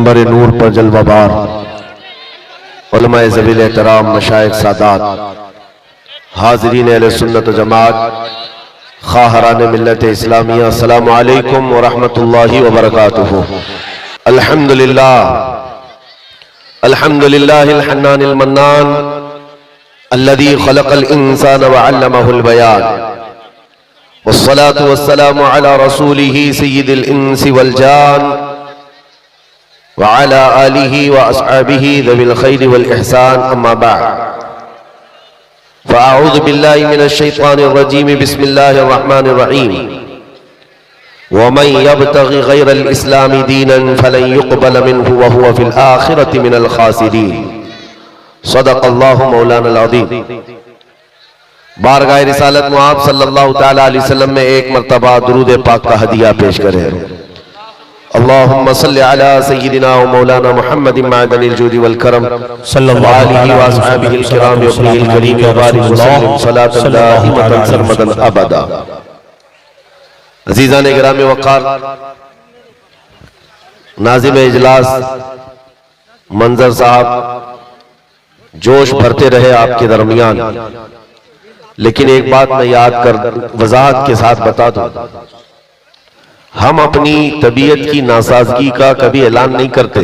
मिंबर नूर पर जलवाबार उलमाए ज़वील एहतराम मशाइख सादात हाज़रीन अहले सुन्नत जमात खाहरान मिल्लत इस्लामिया अस्सलामु अलैकुम व रहमतुल्लाहि व बरकातुहू। अल्हम्दुलिल्लाह अल्हम्दुलिल्लाहिल हन्नानिल मन्नान अल्लज़ी खलक़ल इंसान व अल्लमहुल बयान वस्सलातु वस्सलामु अला रसूलिही सय्यिदिल इंसी वल जान व अला आलिही व अस्हाबिही ज़विल खैरि वल इहसान अम्मा बअद फ़अऊज़ु बिल्लाहि मिनश शैतानिर रजीम बिस्मिल्लाहिर रहमानिर रहीम वमन यब्तग़ि गैरल इस्लामी दीनन फलन युक़बल मिन्हु व हुवा फ़िल आख़िरति मिनल ख़ासिरीन। सदक़ल्लाहु मौलाना अज़ीम। बारगाह रिसालत मुआब सल्लल्लाहु तआला अलैहि वसल्लम में एक मरतबा दुरूद पाक का हदिया पेश करें। अल्लाहुम्मा सल्लि अला सय्यिदिना व मौलाना मुहम्मदिन मअदनिल जूदि वल करम सल्लल्लाहु अलैहि व अस्हाबिहिल किराम व अपनिल करीम व बारिक वसल्लम सलातन दाइमतन सरमदन अबदा। अज़ीज़ान गिराम वक़ार, नाज़िम इजलास मंजर साहब, जोश भरते रहे आपके दरमियान, लेकिन एक बात मैं याद कर वजाहत के साथ बता दूं, हम अपनी तबीयत की नासाजगी का कभी ऐलान नहीं करते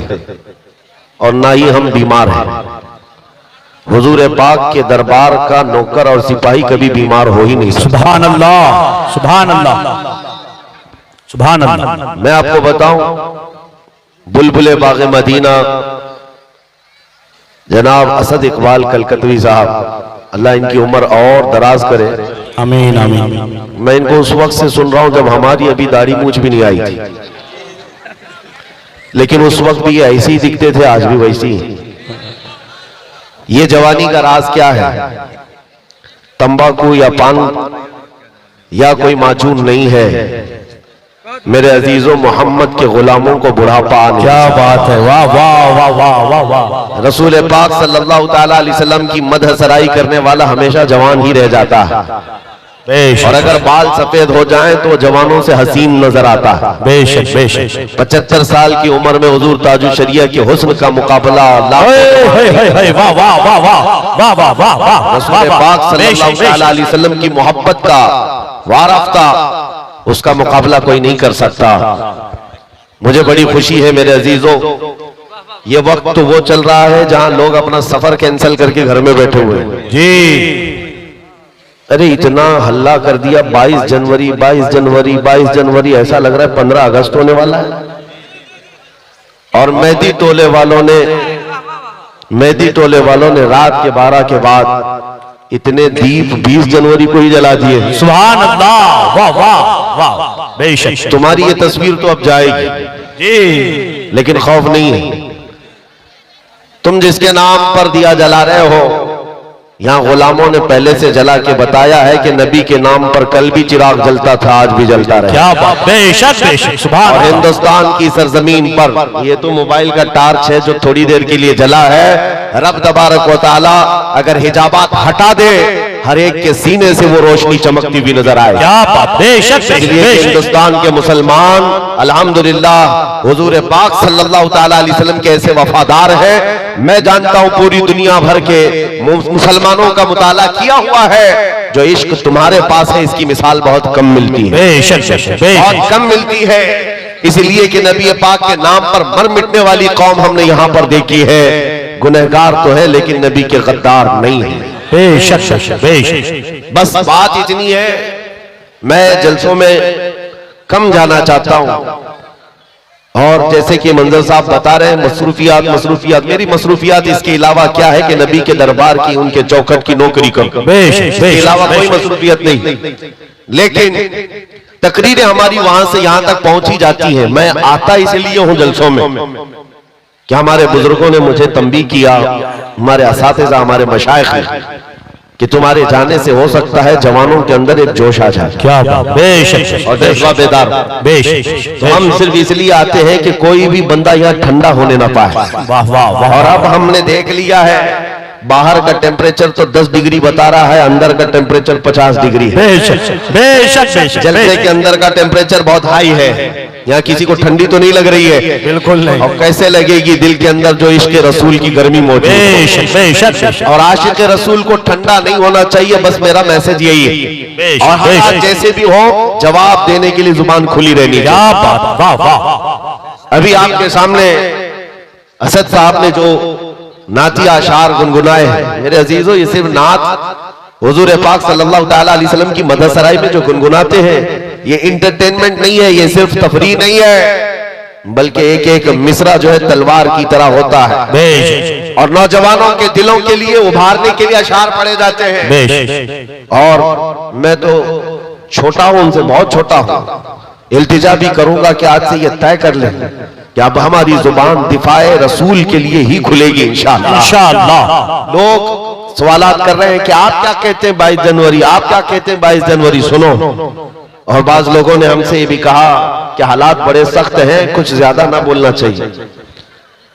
और ना ही हम बीमार हैं। हुजूर पाक के दरबार का नौकर और सिपाही कभी बीमार हो ही नहीं सकता। सुभान अल्लाह, सुभान अल्लाह, सुभान अल्लाह। मैं आपको बताऊं, बुलबुले बाग़े मदीना जनाब असद इकबाल कलकतवी साहब, अल्लाह इनकी उम्र और दराज करे, आमीन आमीन। मैं इनको उस वक्त से सुन रहा हूं जब हमारी अभी दाढ़ी मूंछ भी नहीं आई थी, लेकिन उस वक्त भी ऐसे ही दिखते थे, आज भी वैसे ही। ये जवानी का राज क्या है? तंबाकू या पान या कोई माजून नहीं है मेरे अजीजों, मोहम्मद के गुलामों को बुढ़ापा आने। क्या बात है, वाह वाह वाह वाह वाह वाह। रसूल पाक सल्लल्लाहु तआला अलैहि वसल्लम की मदह सराई करने वाला हमेशा जवान ही रह जाता है, और अगर बाल सफेद हो जाएं तो जवानों से हसीन नजर आता है। बेशक बेशक। 75 साल की उम्र में हुजूर ताजुल शरिया के हुस्न का मुकाबला वाह वाह वाह वाह वाह वाह वाह वाह। रसूल पाक सल्लल्लाहु तआला अलैहि वसल्लम की मोहब्बत का वारफ्ता, उसका मुकाबला कोई नहीं कर सकता। मुझे बड़ी खुशी है मेरे अजीजों, ये वक्त तो वो चल रहा है जहां लोग अपना सफर कैंसिल करके घर में बैठे हुए हैं जी। अरे इतना हल्ला कर दिया, 22 जनवरी 22 जनवरी 22 जनवरी, ऐसा लग रहा है 15 अगस्त होने वाला है। और मेहंदी टोले वालों ने रात के 12 के बाद इतने दीप 20 जनवरी को ही जला दिए। सुभान अल्लाह, वाह वाह वाह। बेशक। तुम्हारी ये तस्वीर तो अब जाएगी जी, लेकिन खौफ नहीं है। तुम जिसके नाम पर दिया जला रहे हो, यहां गुलामों ने पहले से जला के बताया है कि नबी के नाम पर कल भी चिराग जलता था, आज भी जलता रहे। क्या बात। बेशक बेशक। सुभान। और हिंदुस्तान की सरजमीन पर ये तो मोबाइल का टार्च है जो थोड़ी देर के लिए जला है। रब तबारक व तआला अगर हिजाबात हटा दे, हर एक के सीने से वो रोशनी चमकती हुई नजर आए। क्या बात। बेशक। इसलिए हिंदुस्तान के मुसलमान अल्हम्दुलिल्लाह हुजूर पाक सल्लल्लाहु तआला अलैहि वसल्लम के ऐसे वफादार हैं। मैं जानता हूं पूरी दुनिया भर के मुसलमानों का मुताला किया हुआ है, जो इश्क तुम्हारे पास है इसकी मिसाल बहुत कम मिलती है, बहुत कम मिलती है। इसलिए कि नबी पाक के नाम पर मर मिटने वाली कौम हमने यहां पर देखी है। गुनहगार तो है लेकिन नबी के गद्दार नहीं है। बेशक बेशक। बस बात इतनी है, मैं जलसों में कम जाना चाहता हूं, और जैसे कि मंजर साहब बता रहे हैं, मसरूफियात, मेरी मसरूफियात इसके अलावा क्या है कि नबी के दरबार की, उनके चौखट की नौकरी करूं, इसके अलावा कोई मसरूफियत नहीं। लेकिन तकरीरें हमारी वहां से यहां तक पहुंची जाती हैं। मैं आता इसलिए हूं जलसों में कि हमारे बुजुर्गों ने मुझे तंबीह किया, हमारे असातिज़ा, हमारे मशाइख ने, कि तुम्हारे जाने से हो सकता है जवानों के अंदर एक जोश आ जाए। क्या बात। बेशक। और जज्बा बेदार। बेशक। तो हम सिर्फ इसलिए आते हैं कि कोई भी बंदा यहाँ ठंडा होने ना पाए। वाह वाह वाह। और अब हमने देख लिया है बाहर का टेम्परेचर तो 10 डिग्री बता रहा है, अंदर का टेम्परेचर 50 डिग्री है। बेशक बेशक बेशक। जलसे के अंदर का टेम्परेचर बहुत हाई है, यहाँ किसी को ठंडी तो नहीं लग रही है, बिल्कुल नहीं। और कैसे लगेगी दिल के अंदर जो इश्क रसूल की गर्मी मौजूद है। बेशक बेशक। और आशिक रसूल को ठंडा नहीं होना चाहिए, बस मेरा मैसेज यही है। और हालात जैसे भी हो, जवाब देने के लिए जुबान खुली रहनी चाहिए। क्या बात, वाह वाह। अभी आपके सामने असद साहब ने जो नातिया अशार गुनगुनाए हैं, मेरे अजीजों, ये सिर्फ नात हुजूर पाक सल्लल्लाहु तआला अलैहि वसल्लम की मदद सराय में जो गुनगुनाते हैं, ये इंटरटेनमेंट नहीं है, ये सिर्फ तफरीह नहीं है, बल्कि एक एक मिसरा जो है तलवार की तरह होता है। और नौजवानों के दिलों के लिए उभारने के लिए अशार पढ़े जाते हैं। और मैं तो छोटा हूं, उनसे बहुत छोटा हूं, इल्तिजा भी करूंगा कि आज से ये तय कर लें कि अब हमारी जुबान दिफाए रसूल के लिए ही खुलेगी इंशाअल्लाह। इंशाअल्लाह। लोग सवालात कर रहे हैं कि आप क्या कहते हैं 22 जनवरी, आप क्या कहते हैं 22 जनवरी, सुनो। और बाज लोगों ने हमसे ये भी कहा कि हालात बड़े सख्त हैं, कुछ ज्यादा ना बोलना चाहिए।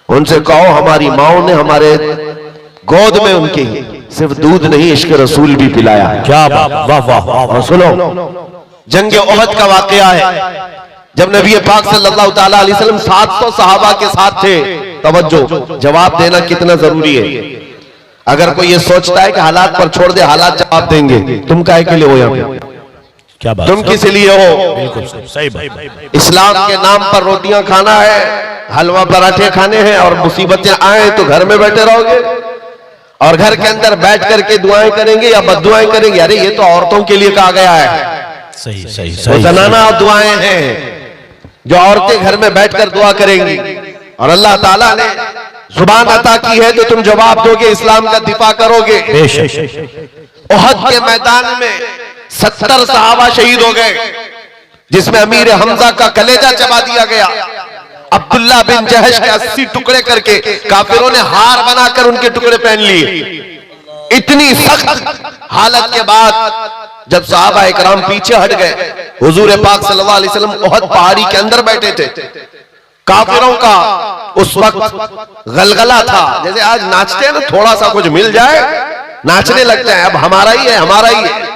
उनसे कहो हमारी माओ ने हमारे गोद में उनके सिर्फ दूध नहीं इश्क रसूल भी पिलाया है। क्या बात, वाह वाह। और सुनो, जंगे ओहद का वाकया है, जब नबी पाक सल्लल्लाहु तआला अलैहि वसल्लम 700 सहाबा के साथ थे। तवज्जो, जवाब देना कितना जरूरी है। अगर कोई ये सोचता है कि हालात पर छोड़ दे, हालात जवाब देंगे, तुम काहे के लिए हो यहाँ पे? क्या बात, तुम किस लिए हो? बिल्कुल सही बात। इस्लाम के नाम पर रोटियां खाना है, हलवा पराठे खाने हैं, और मुसीबतें आए तो घर में बैठे रहोगे और घर के अंदर बैठ करके दुआएं करेंगे या बद्दुआएं करेंगे। अरे ये तो औरतों के लिए कहा गया है। सही सही वो सही। जनाना दुआएं हैं जो औरतें घर में बैठकर दुआ करेंगी, और अल्लाह ताला ने जुबान अता की है तो तुम जवाब दोगे, इस्लाम का दिफा करोगे। ओहद के मैदान में 70 सहाबा शहीद हो गए, जिसमें अमीर हमजा का कलेजा चबा दिया गया। अब्दुल्ला बिन जहश के 80 टुकड़े करके काफिरों ने हार बनाकर उनके टुकड़े पहन लिए। इतनी सख्त हालत के बाद जब सहाबा इकराम पीछे हट गए, हुजूर पाक सल्लल्लाहु अलैहि वसल्लम ओहद पहाड़ी के अंदर बैठे थे। काफिरों का उस वक्त गलगला था, जैसे आज नाचते हैं ना, थोड़ा सा कुछ मिल जाए नाचने लगते हैं, अब हमारा ही है, हमारा ही है।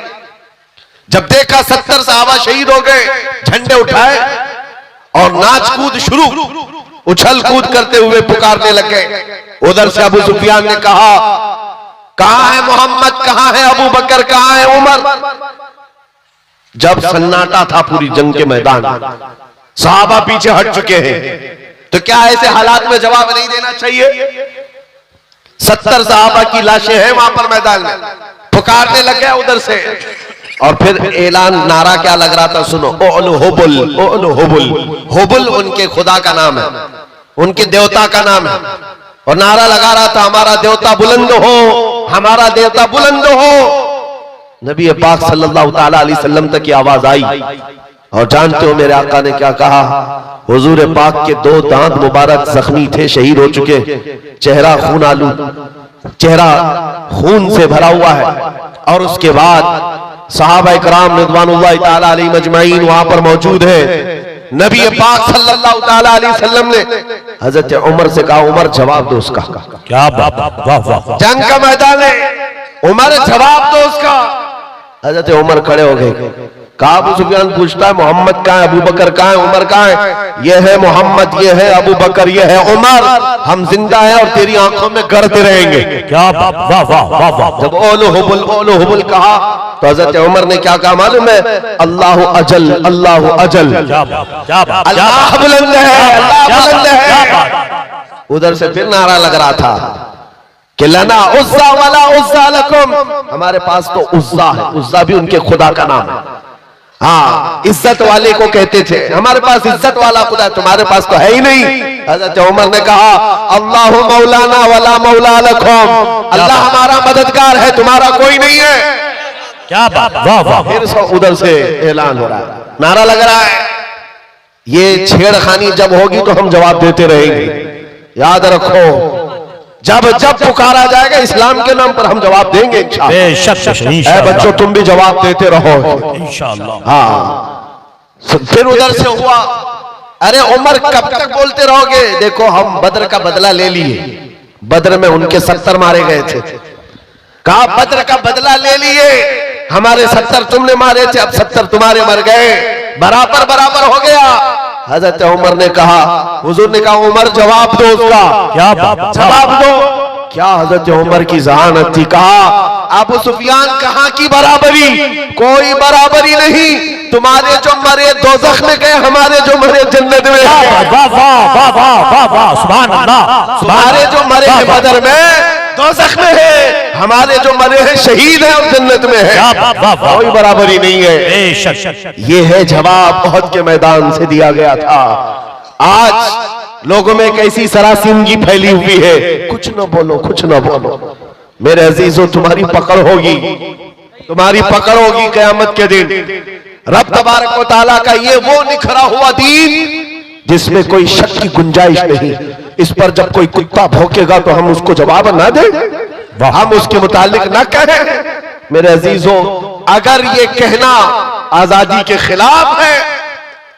जब देखा 70 सहाबा शहीद हो गए, झंडे उठाए और नाच कूद शुरू, उछल कूद करते हुए पुकारने लग गए। उधर से अबू सुफियान ने कहा, कहां है मोहम्मद, कहां है अबू बकर, कहां है उमर? जब सन्नाटा था पूरी जंग के मैदान, सहाबा पीछे हट चुके हैं, तो क्या ऐसे हालात में जवाब नहीं देना चाहिए? 70 सहाबा की लाशें हैं वहां पर मैदान में, पुकारने लग गया उधर से। और फिर ऐलान, नारा क्या लग रहा था, सुनो, ओलु हुबुल, ओलु हुबुल। हुबुल उनके खुदा का नाम है, उनके देवता का नाम है, और नारा लगा रहा था, हमारा देवता बुलंद हो, हमारा देवता बुलंद हो। नबी पाक सल्लल्लाहु तआला अलैहि वसल्लम तक की आवाज आई, और जानते हो मेरे आका ने क्या कहा? हुजूर पाक के 2 दांत मुबारक जख्मी थे, शहीद हो चुके, चेहरा खून आलू, चेहरा खून से भरा हुआ है। और उसके बाद सहाबा इकराम रिज़वानुल्लाहि ताला अलैहिम अजमईन वहां पर मौजूद है। नबी पाक सल्लल्लाहु ताला अलैहि वसल्लम ने हजरत उमर से कहा, उमर जवाब दो उसका। क्या बात, वाह वाह। जंग का मैदान है, उमर जवाब दो उसका। हजरत उमर खड़े हो गए। कहा, अबू सुफियान पूछता है, मोहम्मद कहाँ है, अबू बकर कहाँ है, उमर कहाँ है? ये है मोहम्मद, ये है अबू बकर, ये है उमर। हम जिंदा हैं और तेरी आंखों में गड़ते रहेंगे। क्या बात, वाह वाह वाह वाह। जब ओलो हुबुल कहा तो हजरत उमर ने क्या कहा मालूम है? अल्लाह अजल, अल्लाह अजल। अल्लाह बुलंद है, अल्लाह बुलंद है। उधर से फिर नारा लग रहा था कि लना उज़्ज़ा वला उज़्ज़ा लकुम, हमारे पास तो उज़्ज़ा है, उज़्ज़ा भी उनके खुदा का नाम है। हाँ, इज्जत वाले को कहते थे, हमारे पास इज्जत वाला खुदा है, तुम्हारे पास तो है ही नहीं। हजरत उमर ने कहा, अल्लाहु मौलाना वला मौला लकुम, अल्लाह हमारा मददगार है, तुम्हारा कोई नहीं है। क्या बात, वाह वाह। फिर उधर से ऐलान हो रहा है, नारा लग रहा है। ये छेड़खानी जब होगी तो हम जवाब देते रहेंगे। याद रखो, जब जब पुकारा जाएगा इस्लाम के नाम पर हम जवाब देंगे इंशाअल्लाह। बच्चों तुम भी जवाब देते रहो इंशाअल्लाह। हाँ, फिर उधर से हुआ, अरे उमर कब तक बोलते रहोगे? देखो हम बदर का बदला ले लिए, बद्र में उनके 70 मारे गए थे। कहा बद्र का बदला ले लिए, हमारे 70 तुमने मारे थे, अब 70 तुम्हारे मर गए, बराबर बराबर हो गया। हजरत उमर ने कहा, हुजूर ने कहा उमर जवाब दो उसका, क्या जवाब दो। क्या हजरत उमर की जहानत थी। कहा अबू सुफियान कहां की बराबरी, कोई बराबरी नहीं। तुम्हारे जो मरे दोज़ख में गए, हमारे जो मरे जन्नत में। वाह वाह वाह वाह वाह, सुभान अल्लाह। तुम्हारे जो मरे हैं बदर में दोज़ख में है, हमारे जो मरे हैं शहीद हैं और जन्नत में है। कोई बराबरी नहीं है। ये है जवाब ओहद के मैदान से दिया गया था। आज लोगों में कैसी सरासिनगी फैली हुई है, कुछ न बोलो, कुछ न बोलो। मेरे अजीजों, तुम्हारी पकड़ होगी, तुम्हारी पकड़ होगी क़यामत के दिन। रब तबारक व तआला का ये वो निखरा हुआ दीन जिसमें कोई शक की गुंजाइश नहीं। इस पर जब कोई कुत्ता भौंकेगा तो हम उसको जवाब ना दें, हम उसके मुतालिक ना कहें। मेरे अजीजों, अगर ये कहना आजादी के खिलाफ है,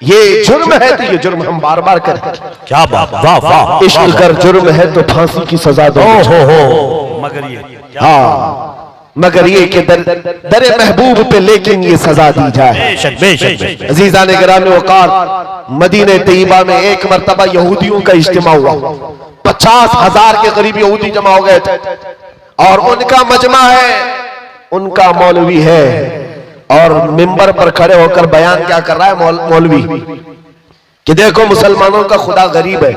ये जुर्म है, तो ये जुर्म हम बार बार करें। क्या बात, वाह वाह। इश्क अगर जुर्म है तो फांसी की सजा दो। मगर ये हाँ, मगर ये कि दरे महबूब पे लेकिन ये सजा दी जाए। अजीज़ान गिरामी वक़ार, मदीने तैयबा में एक मरतबा यहूदियों का इज्तिमा हुआ। 50,000 के करीब यहूदी जमा हो गए थे और उनका मजमा है, उनका मौलवी है और मिंबर पर खड़े होकर बयान क्या कर रहा है मौलवी कि देखो मुसलमानों का खुदा गरीब है।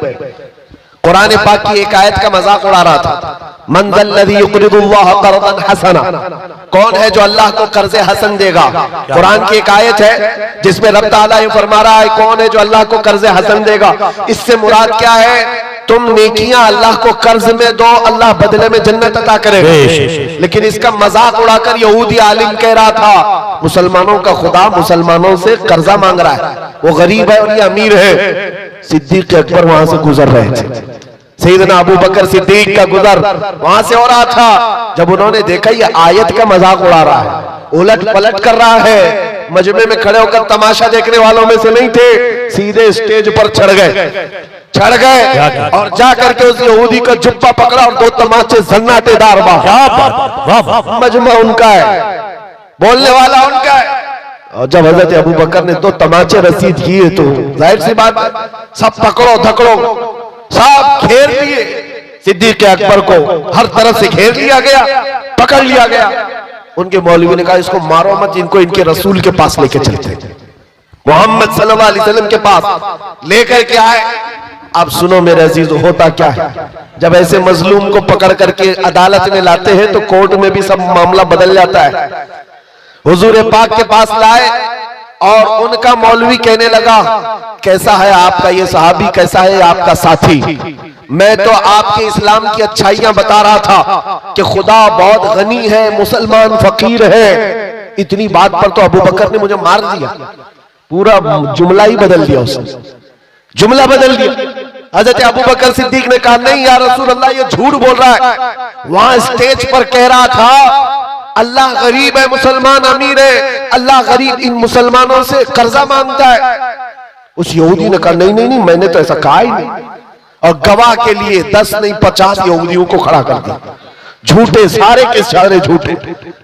कुरान पाक की एक आयत का मजाक उड़ा रहा था, मन ज़ल्लज़ी युक़रिदुल्लाह क़र्ज़न हसना, कौन है जो अल्लाह को कर्ज़े हसन देगा। कुरान की एक आयत है जिसमें रब ताला ये फरमा रहा है, कौन है जो अल्लाह को कर्ज़े हसन देगा। इससे मुराद क्या है, तुम नेकियां अल्लाह को कर्ज में दो, अल्लाह बदले में जन्नत अता करेगा। लेकिन इसका मजाक उड़ाकर यहूदी आलिम कह रहा था, मुसलमानों का खुदा मुसलमानों से कर्जा मांग रहा है, वो गरीब है और ये अमीर है। सिद्दीक अकबर वहां से गुजर रहे थे, सैयदना अबू बकर सिद्दीक का गुजर वहां से हो रहा था। जब उन्होंने देखा ये आयत का मजाक उड़ा रहा है, उलट पलट कर रहा है, मजमे में खड़े होकर तमाशा देखने वालों में से नहीं थे, सीधे स्टेज पर चढ़ गए और जाकर के उस यहूदी का जुब्बा पकड़ा और 2 तमाचे सन्नाटेदार बार। मजमा उनका है, बोलने वाला उनका है। और जब हजरत अबू बकर ने 2 तमाचे रसीद किए तो जाहिर सी बात, सब पकड़ो धकड़ो, सब घेर लिए। सिद्दीक अकबर को हर तरफ से घेर लिया गया, पकड़ लिया गया। उनके मौलवी ने कहा इसको मारो मत, इनको इनके रसूल के पास लेके चलते हैं, मोहम्मद सल्लल्लाहु अलैहि वसल्लम के पास लेकर के आए। अब सुनो मेरे अजीज, होता क्या है, जब ऐसे मजलूम को पकड़ करके अदालत में लाते हैं तो कोर्ट में भी सब मामला बदल जाता है। हुजूर पाक के पास लाए और उनका मौलवी कहने लगा, कैसा है आपका ये सहाबी, कैसा है आपका साथी। मैं तो आपके इस्लाम की अच्छाइयां बता रहा था कि खुदा बहुत गनी है, मुसलमान फकीर है। इतनी बात पर तो अबू बकर ने मुझे मार दिया, पूरा जुमला ही बदल दिया, उसने जुमला बदल दिया। हजरत अबू बकर सिद्दीक ने कहा, नहीं या रसूल अल्लाह, ये झूठ बोल रहा है। वहां स्टेज पर कह रहा था अल्लाह गरीब है, मुसलमान अमीर है, अल्लाह गरीब इन मुसलमानों से कर्जा मांगता है। उस यहूदी ने कहा, नहीं नहीं नहीं, मैंने तो ऐसा कहा ही नहीं। और गवाह के लिए 10 नहीं 50 यहूदियों को खड़ा कर दिया, झूठे, सारे के सारे झूठे।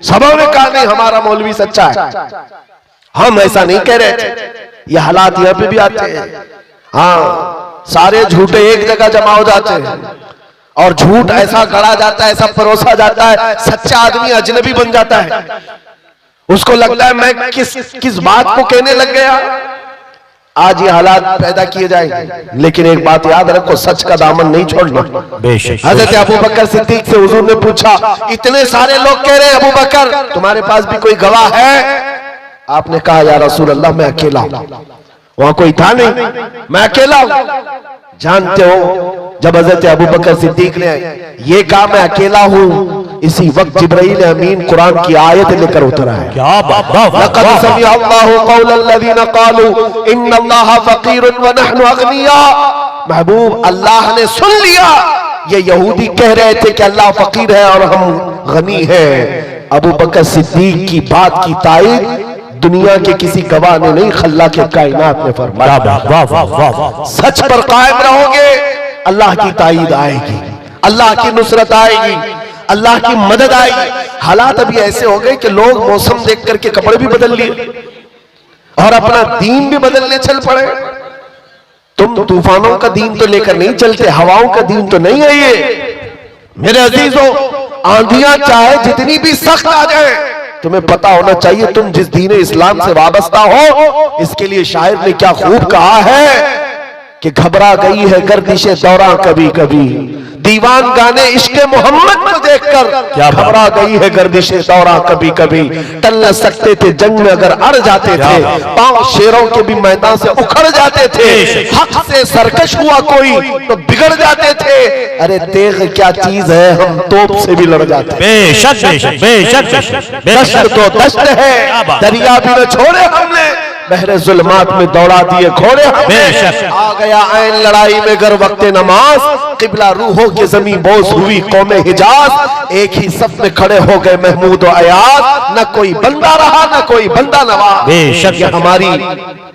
सबों ने कहा नहीं, हमारा मौलवी सच्चा है, हम ऐसा नहीं कह रहे थे। ये हालात यहाँ पे भी आते हैं। हाँ, सारे झूठे एक जगह जमा हो जाते हैं और झूठ ऐसा गढ़ा जाता है, ऐसा परोसा जाता है, सच्चा आदमी अजनबी बन जाता है। उसको लगता है मैं किस बात को कहने लग गया। आज ये हालात पैदा किए जाएंगे, लेकिन एक बात याद रखो, सच का दामन नहीं छोड़ना। हजरत अबू बकर सिद्दीक से हुजूर ने पूछा, इतने सारे लोग कह रहे हैं अबू बकर तुम्हारे पास भी कोई गवाह है? आपने कहा या रसूल अल्लाह मैं अकेला हूं। वहां कोई था नहीं, मैं अकेला हूं। जानते हो जब हजरत अबू बकर सिद्दीक ने ये कहा मैं अकेला हूं, इसी वक्त जिब्राइल अमीन कुरान की आयत लेकर उतरा है। क्या बात, लक़द समिअ अल्लाहु क़ौलल लज़ीना क़ालू इन्नल्लाहा फ़क़ीरुन व नहनु अग़निया। महबूब, अल्लाह ने सुन लिया, ये यहूदी कह रहे थे कि अल्लाह फकीर है और हम गनी हैं। अबू बकर सिद्दीक की बात की तायीद दुनिया के किसी गवाह ने नहीं, खल्ला के कायनात ने फरमाया। सच पर कायम रहोगे, अल्लाह की तायीद आएगी। अल्लाह की नुसरत आएगी, अल्लाह की मदद आएगी। हालात अभी ऐसे हो गए कि लोग मौसम देख करके कपड़े भी बदल लिए और अपना दीन भी बदलने चल पड़े। तुम तूफानों का दीन तो लेकर नहीं चलते, हवाओं का दीन तो नहीं है ये। मेरे अजीजों, आंधियां चाहे जितनी भी सख्त आ जाए, तुम्हें पता होना चाहिए तुम जिस दीन इस्लाम से वाबस्ता हो। इसके लिए शायर ने क्या खूब कहा है कि घबरा गई है गर्दिशे दौरा कभी कभी, दीवान गाने इश्क़े मोहम्मद को देखकर घबरा गई है गर्दिशे दौरा कभी कभी। टल न सकते थे जंग में अगर अड़ जाते थे, पांव शेरों के भी मैदान से उखड़ जाते थे। हक से सरकश हुआ कोई तो बिगड़ जाते थे। अरे तेग क्या चीज है, हम तोप से भी लड़ जाते। बेशक बेशक बेशक दश्त तो दश्त है, दरिया भी न छोड़े हमने, बहरे जुल्मात में दौड़ा दिए घोड़े हमें। आ गया ऐन लड़ाई में गर वक्ते नमाज, किबला रूहों की जमीन बोझ हुई कौमे हिजाज। एक ही सफ में खड़े हो गए महमूद और अयाज, न कोई बंदा रहा न कोई बंदा नवाज। ये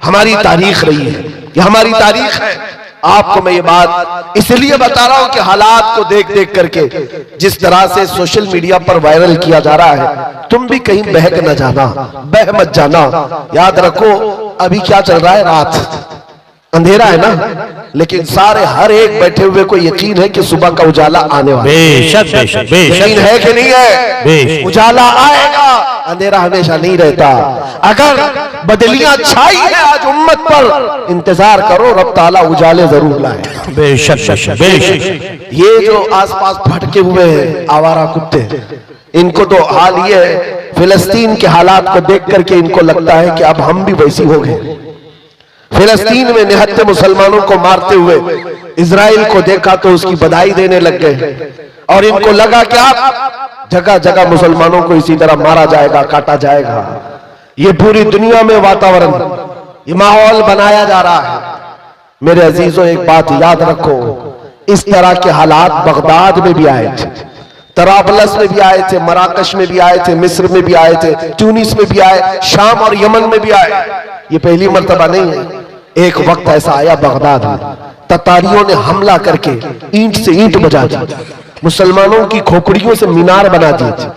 हमारी तारीख रही है, ये हमारी तारीख है। आपको मैं ये बात इसलिए बता रहा हूं कि हालात को देख देख करके जिस तरह से सोशल मीडिया पर वायरल किया जा रहा है, तुम भी कहीं बहक न जाना, बह मत जाना। याद रखो अभी क्या चल रहा है, रात अंधेरा है ना, लेकिन सारे हर एक बैठे हुए को यकीन है कि सुबह का उजाला आने वाला है। यकीन है कि नहीं है? उजाला आएगा, अंधेरा हमेशा नहीं रहता। अगर बदलियां छाई है आज उम्मत पर, इंतजार करो रब ताला उजाले जरूर लाए। बेशक बेशक। ये जो आसपास भटके हुए हैं आवारा कुत्ते, इनको तो हाल ये फिलिस्तीन के हालात को देख करके इनको लगता है कि अब हम भी वैसी हो गए। फिलिस्तीन में निहत्थे मुसलमानों को मारते हुए इजराइल को देखा तो उसकी बधाई देने लग गए, और इनको लगा कि अब जगह जगह मुसलमानों को इसी तरह मारा जाएगा, काटा जाएगा। ये पूरी दुनिया में वातावरण, ये माहौल बनाया जा रहा है। मेरे अजीजों, एक बात याद रखो, इस तरह के हालात बगदाद में भी आए थे, तराबलस में भी आए थे, मराकश में भी आए थे, मिस्र में भी आए थे, ट्यूनिस में भी आए, शाम और यमन में भी आए। ये पहली मर्तबा नहीं है। एक वक्त ऐसा आया बगदाद में, ततारियों ने हमला करके ईंट से ईंट बजा दी, मुसलमानों की खोपड़ियों से मीनार बना दिए थे।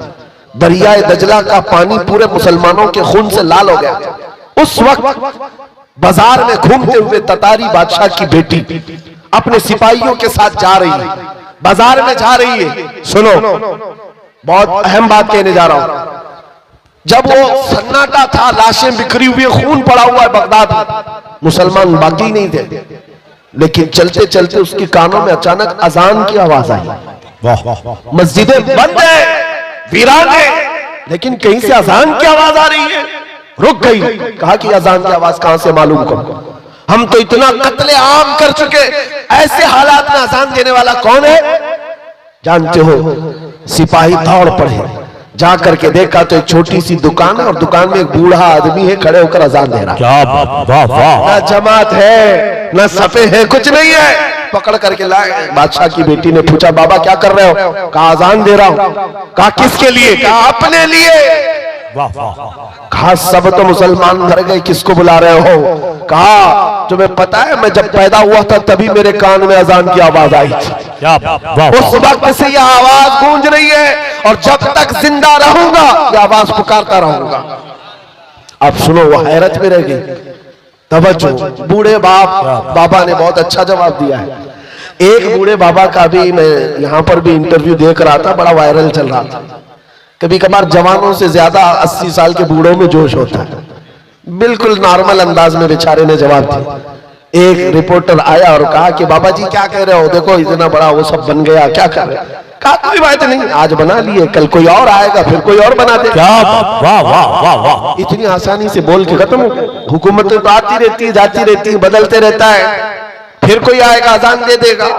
दरियाए दजला का पानी पूरे मुसलमानों के खून से लाल हो गया। उस वक्त बाजार में घूमते हुए ततारी बादशाह की बेटी अपने सिपाहियों के साथ जा रही है, बाजार में जा रही है। सुनो, बहुत अहम बात कहने जा रहा हूं। जब वो सन्नाटा था, लाशें बिखरी हुई, खून पड़ा हुआ है बगदाद में, मुसलमान बाकी नहीं थे, लेकिन चलते चलते उसके कानों में अचानक अजान की आवाज आई। मस्जिदें बंद है, वीरान है, लेकिन कहीं से अजान की आवाज आ रही है। रुक गई, कहा कि अजान की आवाज कहां से मालूम करो, हम तो इतना कत्ले आम कर चुके, ऐसे हालात में अजान देने वाला कौन है? जानते हो, सिपाही दौड़ पड़े, जा करके देखा तो एक छोटी सी दुकान है और दुकान में एक बूढ़ा आदमी है खड़े होकर अजान दे रहा। क्या वाह वाह। ना जमात है ना सफे है, कुछ नहीं है। पकड़ करके लाए। बादशाह की बेटी ने पूछा, बाबा क्या कर रहे हो? कहा अजान दे रहा हूं। कहा किसके लिए? कहा अपने लिए। वाह वाह। कहा सब तो मुसलमान मर गए, किसको बुला रहे हो? कहा तुम्हें पता है मैं जब पैदा हुआ था तभी मेरे कान में अजान की आवाज आई थी। उस वक्त से यह आवाज गूंज रही है और जब तक जिंदा रहूंगा यह आवाज पुकारता रहूंगा। अब सुनो, वो हैरत में रह गई। तवज्जो, बूढ़े बाबा ने बहुत अच्छा जवाब दिया है। एक बूढ़े बाबा का भी मैं यहां पर भी इंटरव्यू देख रहा था, बड़ा वायरल चल रहा था। कभी कभार जवानों से ज्यादा 80 साल के बूढ़ों में जोश होता है। बिल्कुल नॉर्मल अंदाज में बेचारे ने जवाब दिया। एक रिपोर्टर आया और कहा कि बाबा जी क्या कह रहे हो, देखो इतना बड़ा वो सब बन गया, क्या कर रहे हो? कहा कोई बात नहीं, आज बना लिए, कल कोई और आएगा, फिर कोई और बना दे। वाह वाह वाह वाह। इतनी आसानी से बोल के खत्म हो गया। हुकूमतें तो आती रहती है, जाती रहती है, बदलते रहता है, फिर कोई आएगा अजान दे देगा।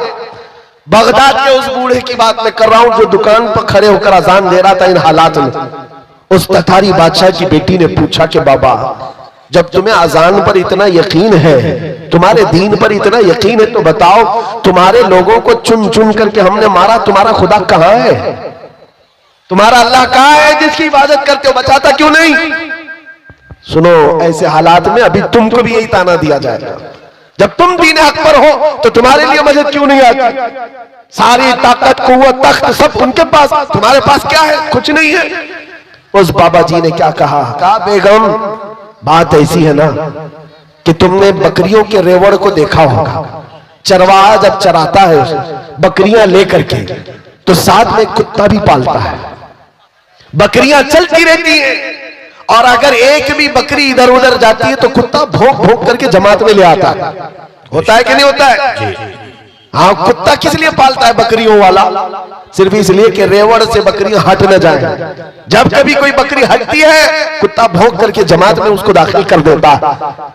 बगदाद के उस बूढ़े की बात मैं कर रहा हूं जो दुकान पर खड़े होकर अजान दे रहा था इन हालात में। उस ततारी बादशाह की बेटी ने पूछा कि बाबा जब तुम्हें अजान पर इतना यकीन है, तुम्हारे दीन पर इतना यकीन है, तो बताओ तुम्हारे लोगों को चुन चुन करके हमने मारा, तुम्हारा खुदा कहां है? तुम्हारा अल्लाह कहां है जिसकी इबादत करते हो? बचाता क्यों नहीं? सुनो, ऐसे हालात में अभी तुमको भी यही ताना दिया जाएगा। जब तुम दीन हक पर हो तो तुम्हारे लिए मदद क्यों नहीं आती? सारी ताकत कुव्वत तख्त सब उनके पास, तुम्हारे पास क्या है? कुछ नहीं है। उस बाबा जी ने क्या कहा? कहा बेगम बात ऐसी है ना कि तुमने बकरियों के रेवड़ को देखा होगा। चरवाहा जब चराता है बकरियां लेकर के तो साथ में कुत्ता भी पालता है। बकरियां चलती रहती हैं और अगर एक भी बकरी इधर उधर जाती है तो कुत्ता भौंक भौंक करके जमात में ले आता है। होता है कि नहीं होता है? हाँ, कुत्ता किस लिए पालता है बकरियों वाला? सिर्फ इसलिए कि रेवड़ से बकरियां हट न जाएं। जब कभी कोई बकरी हटती है कुत्ता भौंक करके जमात में उसको दाखिल कर देता।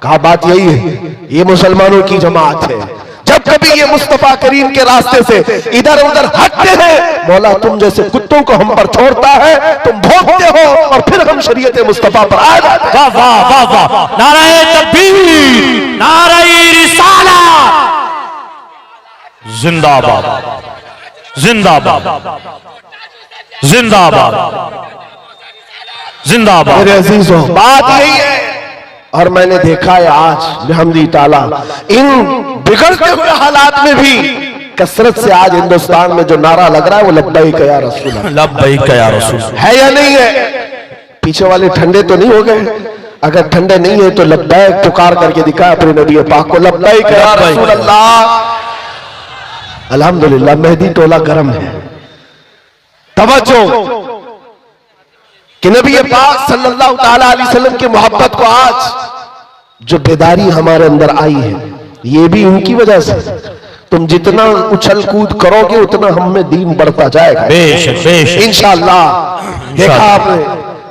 कहा बात यही है, ये मुसलमानों की जमात है। जब कभी ये मुस्तफा करीम के रास्ते से इधर उधर हटते हैं, मौला तुम जैसे कुत्तों को हम पर छोड़ता है, तुम भौंकते हो और फिर हम शरीयत मुस्तफा पर आ जाते हैं। वाह वाह वाह वाह, नाराए तकबीर, नाराए रिसालत, जिंदाबाद जिंदाबाद जिंदाबाद जिंदाबाद। मेरे अजीजों, बात यही है। और मैंने देखा है आज बिहम्दी ताला इन बिगड़ते हुए हालात में भी कसरत से आज हिंदुस्तान में जो नारा लग रहा है वो लब्बैक या रसूल अल्लाह, लब्बैक या रसूल है या नहीं है? पीछे वाले ठंडे तो नहीं हो गए? अगर ठंडे नहीं है तो लब्बैक पुकार करके दिखा अपने नबी पाक को, लब्बैक या रसूल अल्लाह। अल्हम्दुलिल्लाह मेहदी टोला गर्म है। तवज्जो कि नबी पाक सल्लल्लाहु ताला अलैहि वसल्लम की मोहब्बत को आज जो बेदारी हमारे अंदर आई है ये भी इनकी वजह से। तुम जितना उछल कूद करोगे उतना हम में दीन बढ़ता जाएगा बेशक बेशक इंशाअल्लाह। देखा आपने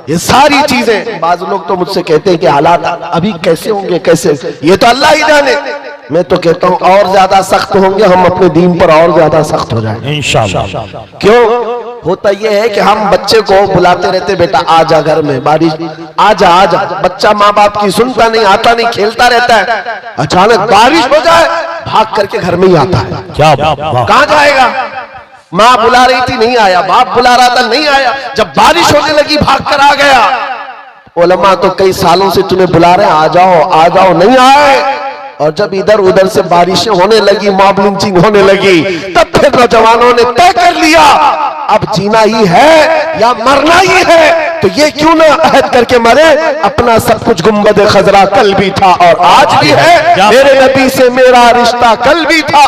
ये सारी चीजें। बाज लोग तो मुझसे कहते हैं कि हालात अभी कैसे होंगे, कैसे, ये तो अल्लाह ही जाने। मैं तो कहता हूं और ज्यादा सख्त होंगे, हम अपने दीन पर और ज्यादा सख्त हो जाएंगे इंशाअल्लाह। क्यों? होता यह है कि हम बच्चे को बुलाते रहते, बेटा आजा घर में, बारिश आजा आजा। बच्चा माँ बाप की सुनता नहीं, आता नहीं, खेलता रहता है। अचानक बारिश हो जाए भाग करके घर में ही आता है। क्या कहां जाएगा? माँ बुला रही थी नहीं आया, बाप बुला रहा था नहीं आया, जब बारिश होने लगी भाग कर आ गया। उलमा तो कई सालों से तुम्हें बुला रहे हैं आ जाओ नहीं आए। और जब इधर उधर से बारिशें होने लगी, मॉब लिंचिंग होने लगी, तब फिर नौजवानों ने तय कर लिया अब जीना ही है या मरना ही है, तो ये क्यों ना अहद करके मरे। अपना सब कुछ गुंबद खजरा कल भी था और आज भी है, मेरे नबी से मेरा रिश्ता कल भी था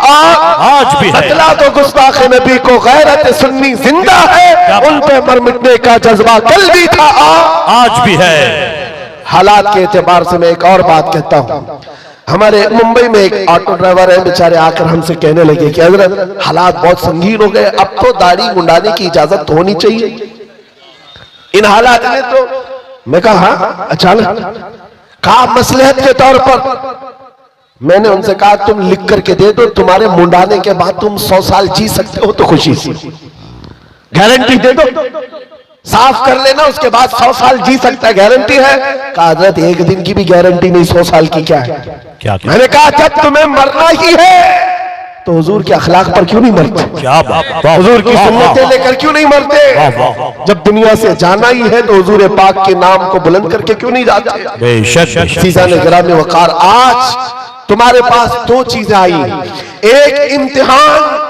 आज भी है। बतला तो गुस्ताख नबी को गैरत सुन्नी जिंदा है, उन पे मर मिटने का जज्बा कल भी था आज भी है। हालात के एतबार से मैं एक और बात कहता हूँ। हमारे मुंबई में एक ऑटो ड्राइवर है, बेचारे आकर हमसे कहने लगे कि हजरत हालात बहुत संगीन हो गए, अब तो दाढ़ी मुंडाने की इजाजत होनी चाहिए इन हालात में। तो मैं कहा हाँ, अचानक कहा मसलहत के तौर पर। मैंने उनसे कहा तुम लिख करके दे दो, तुम्हारे मुंडाने के बाद तुम 100 साल जी सकते हो तो खुशी से गारंटी दे दो, साफ कर लेना, उसके बाद 100 साल जी सकता है, गारंटी है। कहा हजरत एक दिन की भी गारंटी नहीं, 100 साल की क्या है? क्या मैंने कहा जब तुम्हें मरना ही है तो हुजूर के अखलाक पर क्यों नहीं मरते? क्या बात, हुजूर की सुन्नतें लेकर क्यों नहीं मरते? जब दुनिया से जाना ही है तो हुजूर पाक के नाम को बुलंद करके क्यों नहीं जाते? बेशक सीज़ान गिरामी वकार, आज तुम्हारे पास दो चीजें आई, एक इम्तिहान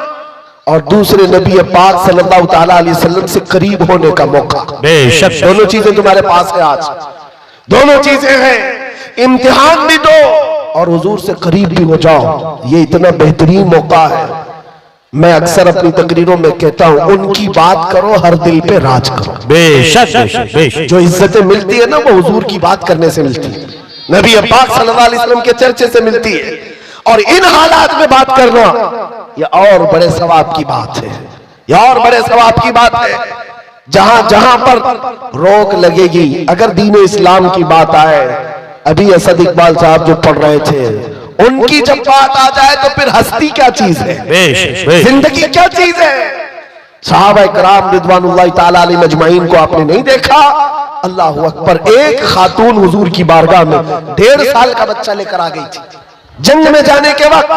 और दूसरे नबी पाक सल्लल्लाहु ताला अलैहि वसल्लम से करीब होने का मौका। बेशक दोनों चीजें तुम्हारे पास है आज, दोनों चीजें हैं। इम्तिहान भी दो और हुजूर से करीब भी हो जाओ, ये इतना बेहतरीन मौका है। मैं अक्सर अपनी तकरीरों में कहता हूं उनकी बात करो, हर दिल पे राज करो। बेशक बेशक बेशक। जो इज्जतें मिलती है ना वो हुजूर की बात करने से मिलती है, नबी पाक सल्लल्लाहु अलैहि वसल्लम के चर्चे से मिलती है। और इन हालात में बात करना ये और बड़े सवाब की बात है, ये और बड़े सवाब की बात है। जहां जहां पर रोक लगेगी, अगर दीन इस्लाम की बात आए, अभी असद इकबाल साहब जो पढ़ रहे थे, उनकी जब बात आ जाए तो फिर हस्ती क्या चीज है, जिंदगी क्या चीज है। सहाबा इकराम रिदवानुल्लाह ताला अलैहिम अजमाइन को आपने नहीं देखा? अल्लाहु अकबर, एक खातून हुजूर की बारगाह में 1.5 साल का बच्चा लेकर आ गई थी। जंग में जाने के वक्त,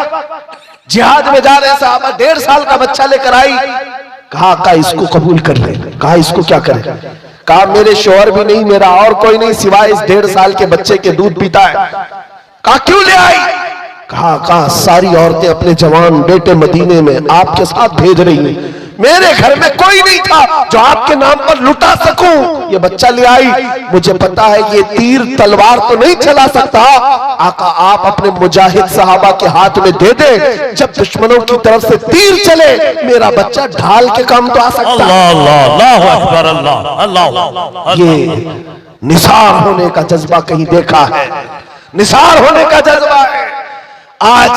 जिहाद में जा रहे साहबा, 1.5 साल का बच्चा लेकर आई। कहा इसको कबूल कर ले। कहा इसको क्या करें? कहा मेरे शौहर भी नहीं, मेरा और कोई नहीं सिवाय इस 1.5 साल के बच्चे के दूध पीता है। कहा क्यों ले आई? कहा सारी औरतें अपने जवान बेटे मदीने में आपके साथ भेज रही हैं, मेरे घर में कोई नहीं था जो आपके नाम पर लुटा सकूं, ये बच्चा ले आई। मुझे पता है ये तीर तलवार तो नहीं चला सकता, आका आप अपने मुजाहिद सहाबा के हाथ में दे दे, जब दुश्मनों की तरफ से तीर चले मेरा बच्चा ढाल के काम तो आ सकता है। अल्लाह अकबर, अल्लाह। ये निसार होने का जज्बा कहीं देखा है? निसार होने का जज्बा है। आज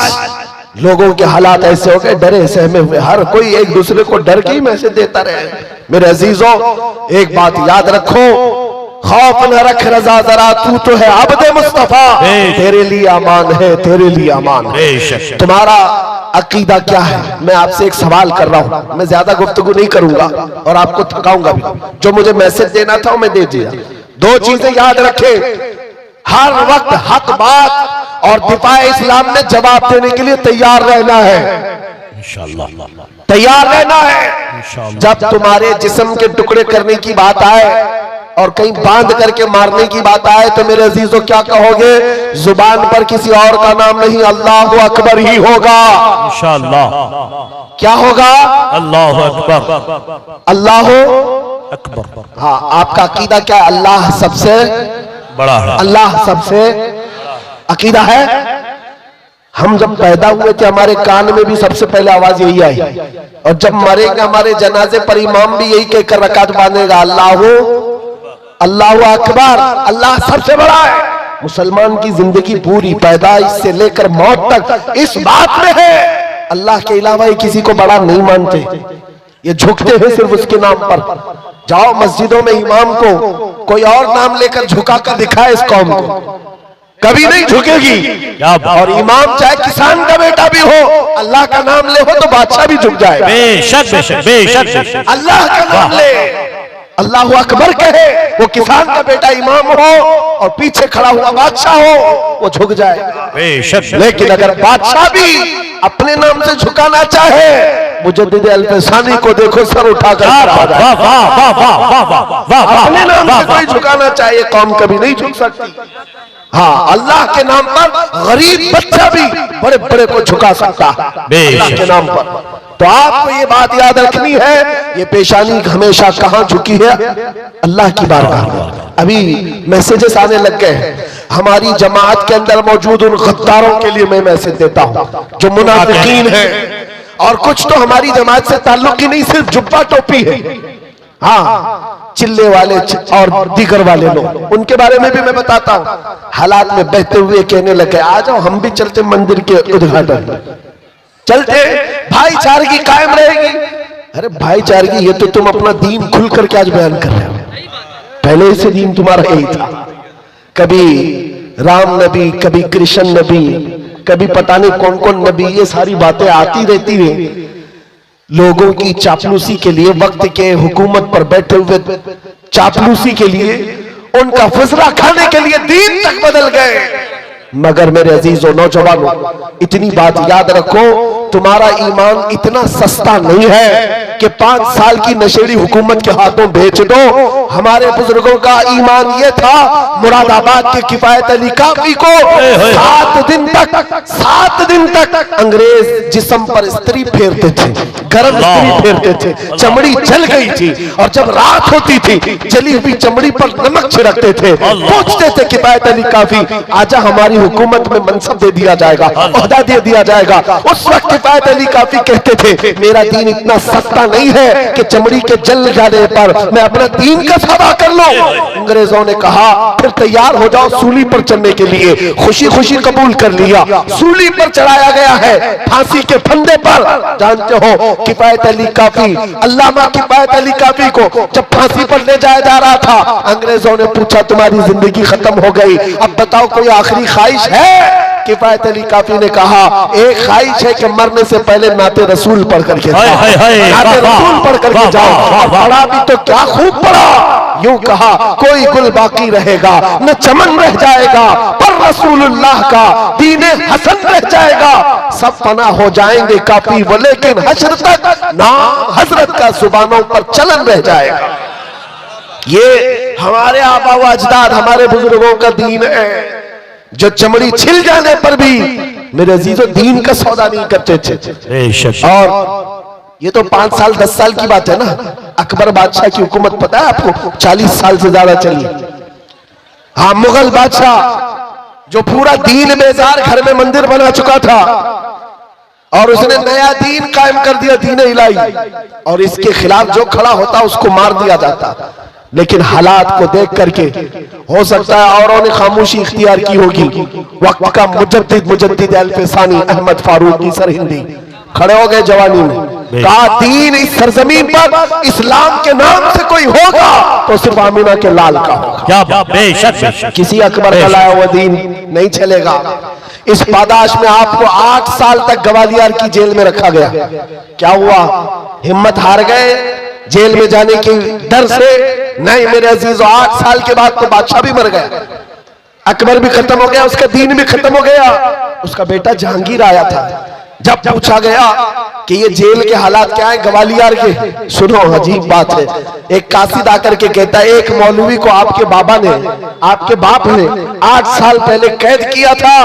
लोगों के हालात ऐसे हो गए, डरे सहमे हुए, हर कोई एक दूसरे को डर के ही मैसेज देता रहे। मेरे अजीजों, एक बात याद रखो, खौफ न रख रजा जरा, तू तो है अब्दे मुस्तफा, तेरे लिए अमान है, तेरे लिए अमान है। तुम्हारा अकीदा क्या है? मैं आपसे एक सवाल कर रहा हूं, मैं ज्यादा गुफ्तगू नहीं करूंगा और आपको थकाऊंगा भी। जो मुझे मैसेज देना था वो मैं दे दिया। दो चीजें याद रखें, हर वक्त हक बात और दिफाए इस्लाम में जवाब देने के लिए तैयार रहना है, इंशाअल्लाह तैयार रहना है। जब तुम्हारे जिस्म के टुकड़े करने की बात आए और कहीं बांध करके मारने की बात आए तो मेरे अजीजों क्या कहोगे? जुबान पर किसी और का नाम नहीं, अल्लाह अकबर ही होगा इंशाअल्लाह। क्या होगा? अल्लाह अकबर, अल्लाह अकबर। हाँ, आपका अकीदा क्या है? अल्लाह सबसे बड़ा है, अल्लाह सबसे अकीदा है। हम जब पैदा हुए थे हमारे कान में भी सबसे पहले आवाज यही आई, और जब मरेंगे हमारे जनाजे पर इमाम भी यही कहकर रकात बांधेगा, अल्लाह अकबर, अल्लाह सबसे बड़ा है। मुसलमान की जिंदगी पूरी पैदाइश से लेकर मौत तक इस बात में है, अल्लाह के अलावा किसी को बड़ा नहीं मानते, ये झुकते हैं सिर्फ उसके नाम पर। जाओ मस्जिदों में इमाम को कोई और नाम लेकर झुका कर दिखाए इस कौम को, कभी नहीं झुकेगी। और इमाम चाहे किसान का बेटा भी हो, अल्लाह का नाम ले हो तो बादशाह भी झुक जाए। बेशक बेशक बेशक। अल्लाह का नाम ले, अल्लाह अकबर कहे, वो किसान का बेटा इमाम हो और पीछे खड़ा हुआ बादशाह हो, वो झुक जाए बेशक। लेकिन अगर बादशाह भी अपने नाम से झुकाना चाहे, मुजद्दिद अल्फसानी को देखो, सर उठाकर अपने नाम से कोई झुकाना चाहे, कौम कभी नहीं झुक सकती। हाँ, अल्लाह के नाम पर गरीब बच्चा भी बड़े बड़े को झुका सकता है अल्लाह के नाम पर। तो आपको ये बात याद रखनी है, ये पेशानी हमेशा कहां झुकी है? अल्लाह की बारगाह। अभी मैसेजेस आने लग गए हैं, हमारी जमात के अंदर मौजूद उन गद्दारों के लिए मैं मैसेज देता हूं जो मुनाफिकीन है, और कुछ तो हमारी जमात से ताल्लुक ही नहीं, सिर्फ जुब्बा टोपी है। हाँ, चिल्ले वाले और दीगर वाले लोग, उनके बारे में भी मैं बताता हूं। हालात में बहते हुए कहने लगे, आ जाओ हम भी चलते मंदिर के उद्घाटन, चलते, भाईचारगी कायम रहेगी। अरे भाईचारगी, ये तो तुम अपना दीन खुल करके आज बयान कर रहे हो, पहले से दीन तुम्हारा यही था। कभी राम नबी, कभी कृष्ण नबी, कभी पता नहीं कौन कौन नबी, ये सारी बातें आती रहती है। लोगों की चापलूसी के लिए, वक्त के हुकूमत पर बैठे हुए चापलूसी के लिए, उनका फुसरा खाने के लिए दीन तक बदल गए। मगर मेरे अजीजों नौजवानों, इतनी बात याद रखो, तुम्हारा ईमान इतना सस्ता नहीं है कि 5 साल की नशेड़ी हुकूमत के हाथों बेच दो। हमारे बुजुर्गों का ईमान ये था, मुरादाबाद के किफायत अली काफी को 7 दिन तक अंग्रेज जिस्म पर स्त्री फेरते थे, गर्म स्त्री फेरते थे, चमड़ी जल गई थी, और जब रात होती थी जली हुई चमड़ी पर नमक छिड़कते थे। पूछते थे किफायत अली काफी, आजा हमारी हुकूमत में मनसब दे दिया जाएगा, ओहदा दे दिया जाएगा। उस वक्त किफायत अली काफी कहते थे, मेरा दीन इतना सस्ता नहीं है कि चमड़ी के जल जाने पर मैं अपना दीन का सौदा कर लूं। अंग्रेजों ने कहा, फिर तैयार हो जाओ सूली पर चढ़ने के लिए। खुशी खुशी कबूल कर लिया, सूली पर चढ़ाया गया है, फांसी के फंदे पर। जानते हो किफायत अली काफी, अल्लामा किफायत अली काफी को जब फांसी पर ले जाया जा रहा था, अंग्रेजों ने पूछा तुम्हारी जिंदगी खत्म हो गई, अब बताओ कोई आखिरी ख्वाहिश है? किफायत अली काफी ने कहा, एक ख्वाहिश है कि मरने से पहले नाते रसूल पढ़ करके नाते रसूल पढ़ करके जाओ। पढ़ा भी तो क्या खूब पढ़ा, यूं कहा कोई गुल बाकी रहेगा न चमन रह जाएगा, पर रसूलुल्लाह का दीने हसन रह जाएगा। सब फना हो जाएंगे काफी वो, लेकिन हश्र तक नाम हजरत का जुबानों पर चलन रह जाएगा। ये हमारे आबा व अजदाद, हमारे बुजुर्गों का दीन है, जो चमड़ी छिल जाने पर भी मेरे अजीजों दीन का सौदा नहीं करते थे। बेशक। और ये तो 5 साल 10 साल की बात है ना। अकबर बादशाह की हुकूमत पता है आपको 40 साल से ज्यादा चली। हाँ, मुगल बादशाह जो पूरा दीन बेजार घर में मंदिर बना चुका था और उसने नया दीन कायम कर दिया, दीन इलाही, और इसके खिलाफ जो खड़ा होता उसको मार दिया जाता। लेकिन हालात को देख करके हो सकता है औरों ने खामोशी इख्तियार की होगी। वक्त का मुजद्दिद अल-फसानी अहमद फारूकी सरहिंदी खड़े हो गए जवानी में, कहा दीन इस सरजमीन पर इस्लाम के नाम से कोई होगा तो सिर्फ आमीना के लाल का होगा। क्या बात, बेशक। किसी अकबर का लाया हुआ दीन नहीं चलेगा। इस पादाश में आपको 8 साल तक ग्वालियर की जेल में रखा गया। क्या हुआ? हिम्मत हार गए जेल में जाने के डर से? नहीं मेरे अजीजों, 8 साल के बाद तो बादशाह भी मर गया, अकबर भी खत्म हो गया, उसका दीन भी खत्म हो गया। उसका बेटा जहांगीर आया था। जब पूछा गया कि ये जेल के हालात क्या है ग्वालियर के, सुनो अजीब बात है। एक कासिद आकर के कहता है एक मौलवी को आपके बाप ने 8 साल पहले कैद किया था।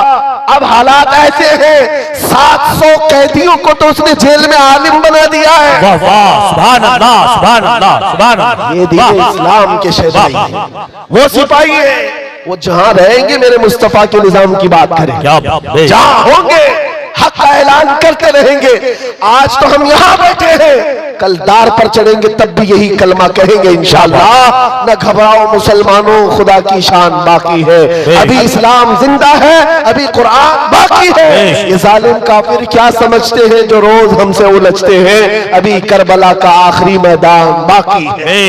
अब हालात ऐसे हैं 700 कैदियों को तो उसने जेल में आलिम बना दिया है। वाह वाह, सुभान अल्लाह, सुभान अल्लाह, सुभान अल्लाह। ये दीन इस्लाम के शहदाई है, वो सिपाही है, वो जहां रहेंगे मेरे मुस्तफा के निजाम की बात करें, जहां होंगे हक का ऐलान करते रहेंगे। आज तो हम यहाँ बैठे हैं, कल दार पर चढ़ेंगे तब भी यही कलमा कहेंगे इंशाअल्लाह। न घबराओ मुसलमानों, खुदा की शान बाकी है, अभी इस्लाम जिंदा है, अभी कुरान बाकी है। ये जालिम काफिर क्या समझते हैं जो रोज हमसे उलझते हैं, अभी करबला का आखिरी मैदान बाकी है।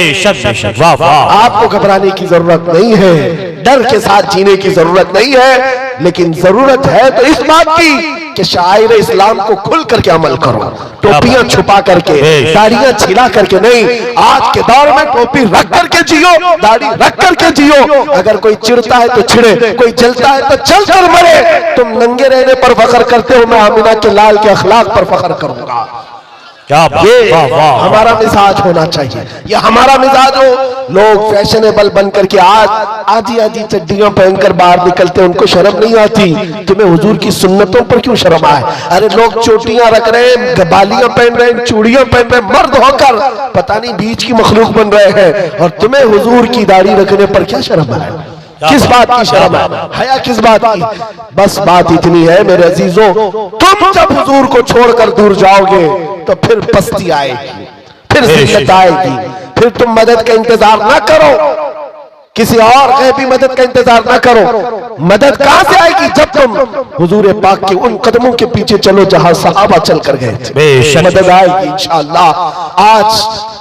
आपको घबराने की जरूरत नहीं है, डर के साथ जीने की जरूरत नहीं है, लेकिन जरूरत है तो इस बात की कि शायर इस्लाम को खुल करके अमल करो। टोपियां छुपा करके, दाढ़ियां छिला करके नहीं, आज के दौर में टोपी रख करके जियो, दाढ़ी रख करके जियो। अगर कोई चिढ़ता है तो छिड़े, कोई जलता है तो जल कर मरे। तुम नंगे रहने पर फख्र करते हो, मैं आमिना के लाल के अखलाक पर फख्र करूंगा। ये हमारा मिजाज होना चाहिए, ये हमारा मिजाज हो। लोग फैशनेबल बन करके आज आधी चड्डियां पहनकर बाहर निकलते हैं, उनको शर्म नहीं आती। तुम्हें हुजूर की सुन्नतों पर क्यों शर्म आए? अरे लोग चोटियां रख रहे हैं, बालियां पहन रहे हैं, चूड़ियां पहन रहे हैं, मर्द होकर पता नहीं बीच की मखलूक बन रहे हैं, और तुम्हें हुजूर की दाढ़ी रखने पर क्या शर्म आए? किस बात की शर्म है? हया किस बात की? बस बात इतनी है मेरे अजीजों, तुम जब हुजूर को छोड़कर दूर जाओगे तो फिर पस्ती आएगी, फिर जिल्लत आएगी, फिर तुम मदद का इंतजार ना करो, किसी और गैबी मदद का इंतजार ना करो। मदद कहां से आएगी? जब तुम हुजूर पाक के उन कदमों के पीछे चलो जहां सहाबा चल कर गए थे, मदद आएगी इंशाअल्लाह। आज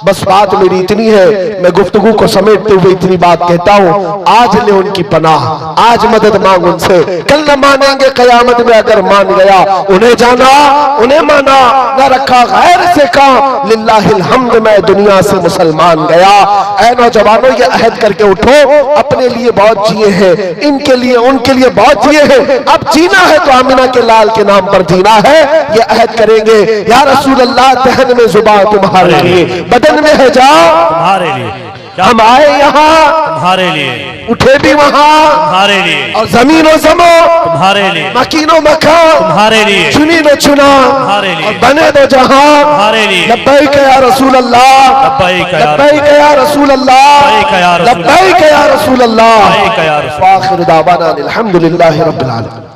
बस बात मेरी इतनी है, मैं गुफ्तगू को समेटते हुए इतनी बात कहता हूं, आज ले उनकी पनाह, आज मदद मांग उनसे, कल न मानेंगे कयामत में अगर मान गया। उन्हें जाना, उन्हें माना, न रखा गैर से काम, लिल्लाहिल हम्द मैं दुनिया से मुसलमान गया। ऐ नौजवानों, ये अहद करके उठो, अपने लिए बहुत जिए हैं, इनके लिए उनके लिए बहुत जिए हैं, अब जीना है तो आमिना के लाल के नाम पर जीना है। ये अहद करेंगे, या रसूल अल्लाह दहन में जुबान तुम्हारे लिए, बदन में है जाओ तुम्हारे लिए, हम आए यहाँ तुम्हारे लिए, उठे भी वहाँ तुम्हारे लिए, और जमीन और जमो तुम्हारे लिए, मकीनो मकान तुम्हारे लिए, चुनी न चुना तुम्हारे लिए, और बने दो जहां तुम्हारे लिए। लब्बैक या रसूल अल्लाह, लब्बैक या रसूल अल्लाह, लब्बैक या रसूल अल्लाह। आखिर दावाना अल्हम्दुलिल्लाहि रब्बिल आलमीन।